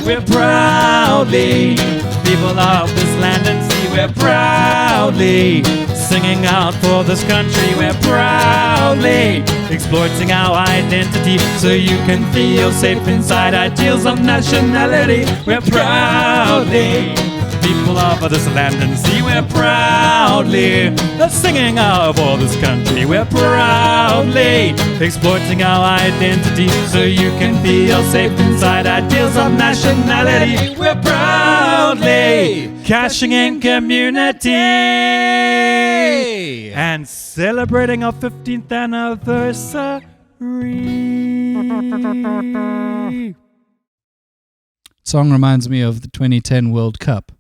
We're proudly people of this land and sea. We're proudly singing out for this country. We're proudly exploiting our identity so you can feel safe inside ideals of nationality. We're proudly people of this land and sea. We're proudly singing out for this country. We're proudly exploiting our identity so you can feel safe inside ideals of nationality. We're proudly cashing in community and celebrating our 15th anniversary. Song reminds me of the 2010 World Cup.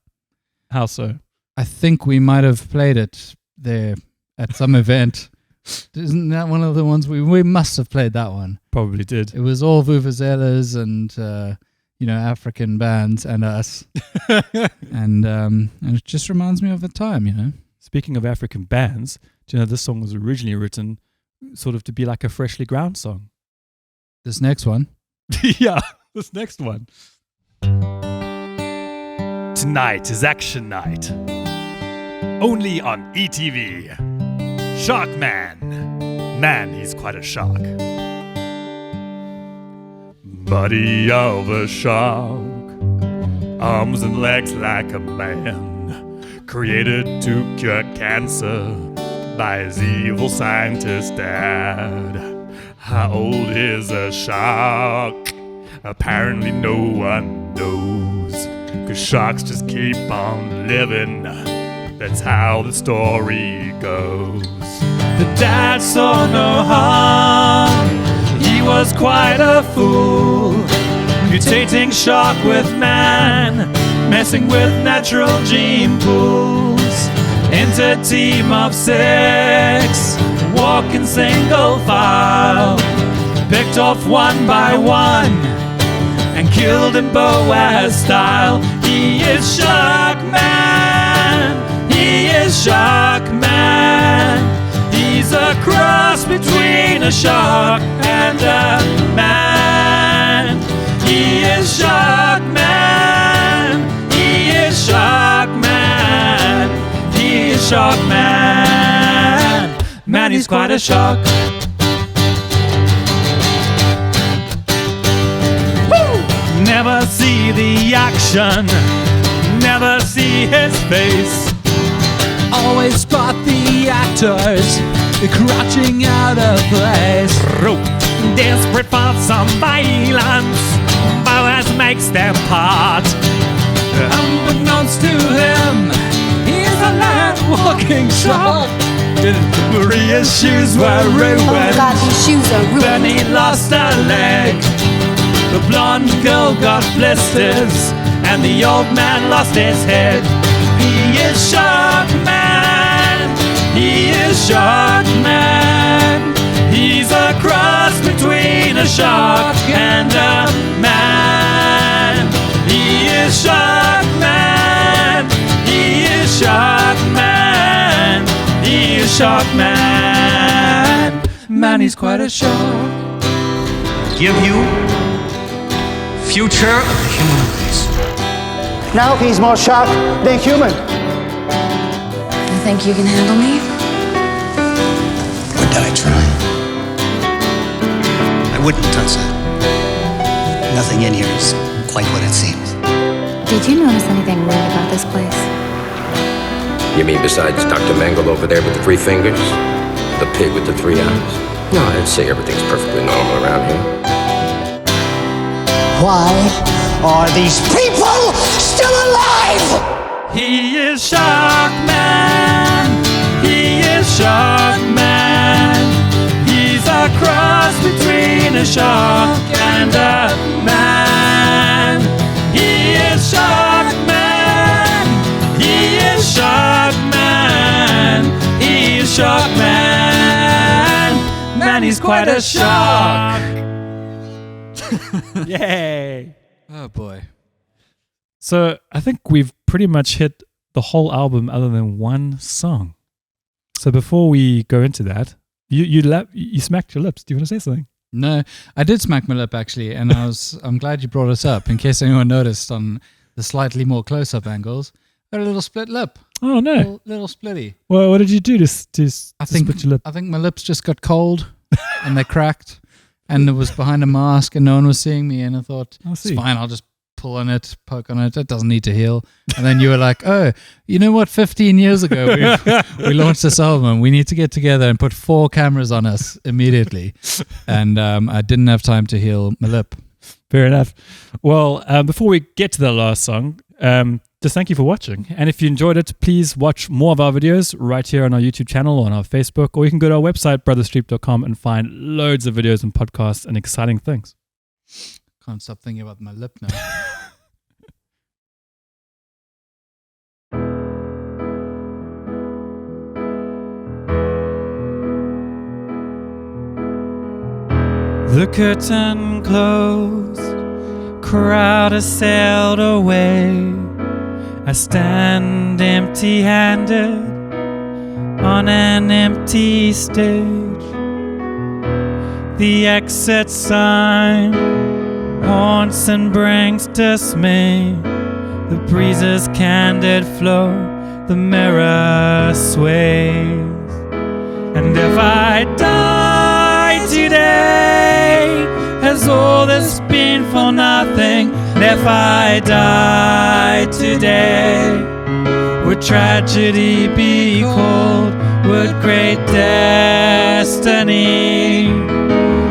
How so? I think we might have played it there at some event. Isn't that one of the ones we must have played that one? Probably did. It was all vuvuzelas and African bands and us, and it just reminds me of the time, Speaking of African bands, do you know this song was originally written sort of to be like a freshly ground song? This next one, yeah, this next one. Tonight is action night. Only on ETV. Sharkman. Man, he's quite a shark. Body of a shark. Arms and legs like a man. Created to cure cancer by his evil scientist dad. How old is a shark? Apparently no one knows. 'Cause sharks just keep on living. That's how the story goes. The dad saw no harm. He was quite a fool. Mutating shark with man. Messing with natural gene pools. Into team of 6. Walking single file. Picked off one by one. And killed in Boaz style. He is Sharkman. He is Sharkman. He's a cross between a shark and a man. He is Sharkman. He is Sharkman. He is Sharkman. Man, he's quite a shark. Never see the action, never see his face. always spot the actors crouching out of place. Desperate for some violence, Boaz makes them part. Unbeknownst to him, he's a land-walking shark. Maria's shoes were ruined. Oh God, these shoes are ruined. Then he lost a leg. The blonde girl got blisters, and the old man lost his head. He is Sharkman. He is Sharkman. He's a cross between a shark and a man. He is Sharkman. He is Sharkman. He is Sharkman. Man, he's quite a shark. Give you future of the human race. Now he's more shark than human. You think you can handle me? Would I try? I wouldn't touch that. Nothing in here is quite what it seems. Did you notice anything weird about this place? You mean besides Dr. Mangle over there with the 3 fingers? The pig with the 3 eyes? No, I'd say everything's perfectly normal around here. Why are these people still alive? He is Sharkman. He is Sharkman. He's a cross between a shark and a man. He is Sharkman. He is Sharkman. He is Sharkman. Man, he's quite a shark. Yay. Oh boy. So I think we've pretty much hit the whole album other than one song. So before we go into that, you smacked your lips. Do you want to say something? No, I did smack my lip actually, and I'm glad you brought it up in case anyone noticed on the slightly more close-up angles. Got a little split lip. Oh no, little splitty. Well, what did you do to split your lip? I think my lips just got cold and they cracked, and it was behind a mask, and no one was seeing me, and I thought it's fine. I'll just pull on it, poke on it. It doesn't need to heal. And then you were like, oh, you know what? 15 years ago, we launched this album. We need to get together and put 4 cameras on us immediately. And I didn't have time to heal my lip. Fair enough. Well, before we get to the last song, just thank you for watching. And if you enjoyed it, please watch more of our videos right here on our YouTube channel or on our Facebook, or you can go to our website, brotherstreep.com, and find loads of videos and podcasts and exciting things. Can't stop thinking about my lip now. The curtain closed, crowd has sailed away. I stand empty-handed on an empty stage. The exit sign haunts and brings dismay. The breeze's candid flow, the mirror sways. And if I die today, has all this been for nothing? And if I die today, would tragedy be called? Would great destiny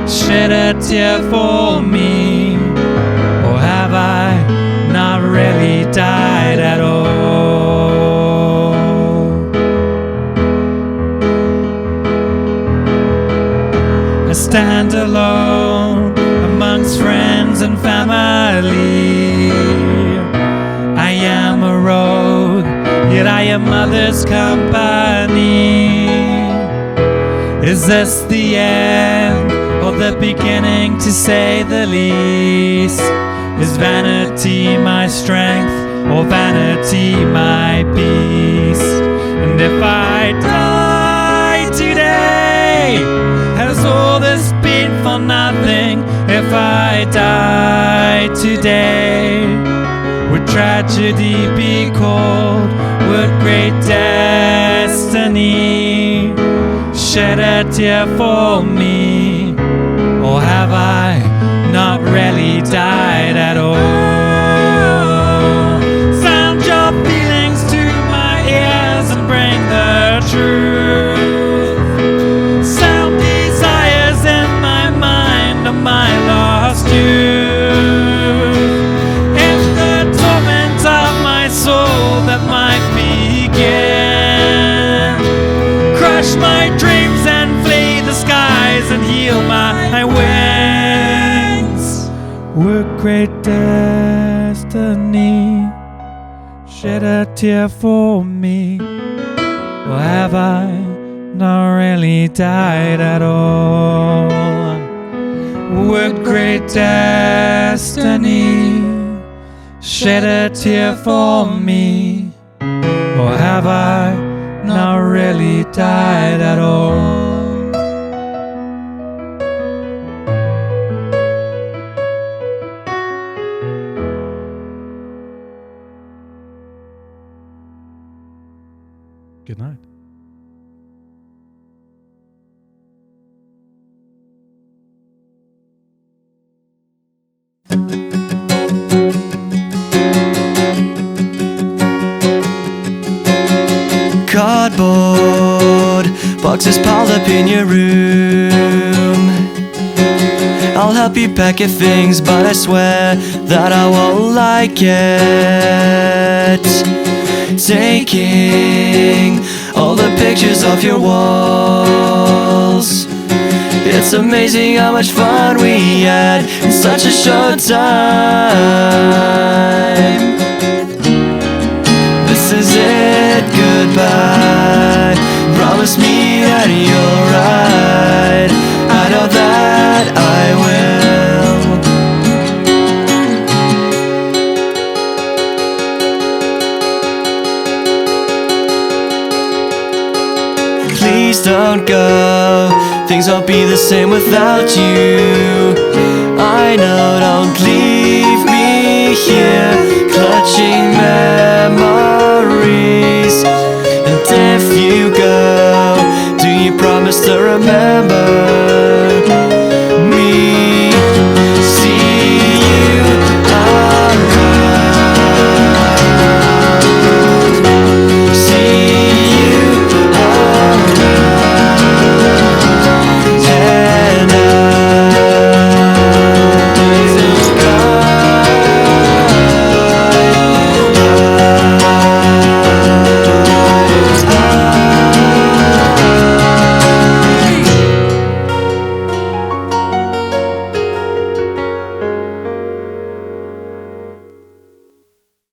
shed a tear for me? Or have I not really died at all? I stand alone amongst friends and family. I am a rogue, yet I am others' company. Is this the end or the beginning, to say the least? Is vanity my strength or vanity my beast? And if I die today, has all this been for nothing? If I die today, would tragedy be called? Would great destiny shed a tear for me? Or have I not really died at all? Sound your feelings to my ears and bring the truth. Sound desires in my mind of my lost youth. In the torment of my soul that might begin, crush my dreams and flee the skies and heal my wings. Would great destiny shed a tear for me? Or have I not really died at all? Would great destiny shed a tear for me? Or have I not really died at all? Good night. boxes piled up in your room. I'll help you pack your things, but I swear that I won't like it. Taking all the pictures off your walls. It's amazing how much fun we had in such a short time. This is it, goodbye. Promise me that you're right. I know that I will. Please don't go. Things won't be the same without you. I know, don't leave me here, clutching memories. And if you go, do you promise to remember